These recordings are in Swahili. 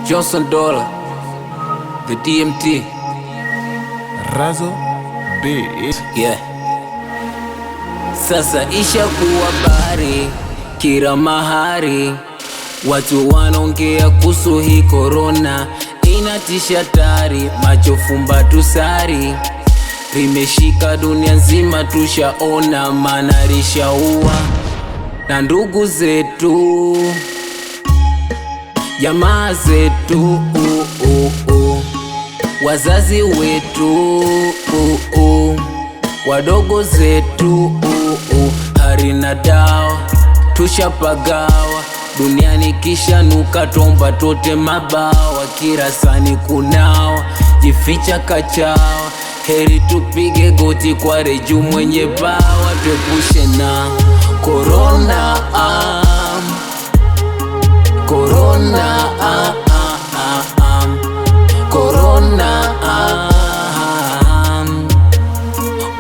Johnson Dollar, the DMT. Razo B. Yeah. Sasa isha kuwa bari kila mahari, watu wanaongea kuhusu hii corona, inatisha tari, macho fumba tusari, limeshika dunia nzima tushaona, manarisha uwa na ndugu zetu, jamaa zetu, wazazi wetu, wadogo zetu, hari na dawa tushapagawa, duniani kisha nuka tomba tote mabawa, kirasani kunawa, jificha kachawa, heri tupige goti kwa reju mwenye bawa, tuepushe na corona, corona, corona,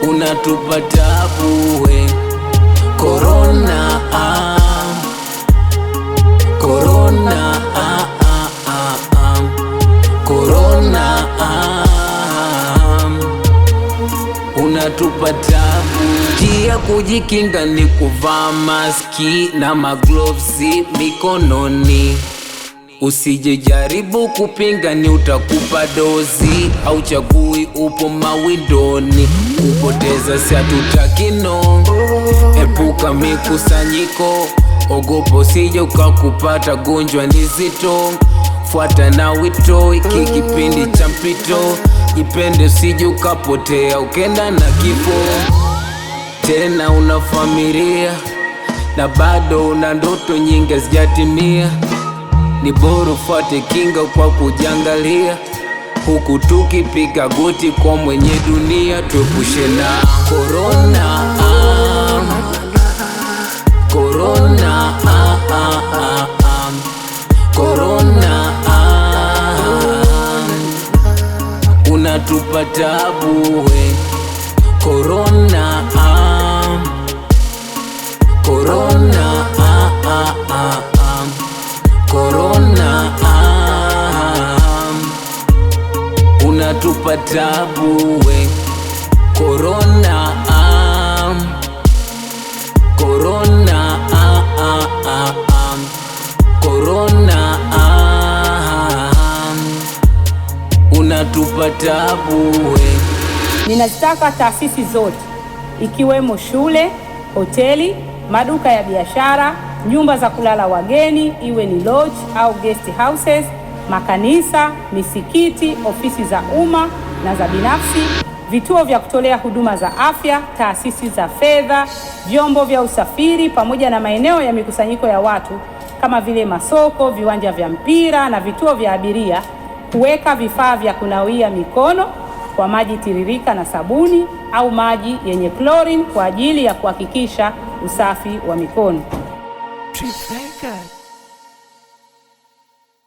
unatupa tabu we, corona, corona, corona, unatupa tabu. Njia kujikinga ni kuvaa maski na magloves mikononi, usije jaribu kupinga ni utakupa dozi, au chagui upo mawindoni, kupoteza si hatutaki no, epuka mikusanyiko, ogopa usije ukakupata gonjwa ni zito, fuata na wito, iki kipindi cha mpito, jipende usije ukapotea ukenda na kifo, tena una familia na bado una ndoto nyingi hazijatimia, ni bora ufuate kinga kwa kujangalia, huku tukipiga goti kwa mwenye dunia, tuepushe na corona, corona, corona, unatupa tabu we, corona, corona, corona, unatupa tabu we, corona, corona, corona, unatupa tabu we. Ninazitaka taasisi zote ikiwemo shule, hoteli, maduka ya biashara, nyumba za kulala wageni, iwe ni lodge au guest houses, makanisa, misikiti, ofisi za umma na za binafsi, vituo vya kutolea huduma za afya, taasisi za fedha, vyombo vya usafiri, pamoja na maeneo ya mikusanyiko ya watu kama vile masoko, viwanja vya mpira na vituo vya abiria, kuweka vifaa vya kunawia mikono kwa maji tiririka na sabuni au maji yenye chlorine kwa ajili ya kuhakikisha usafi wa mikono. Trifecta.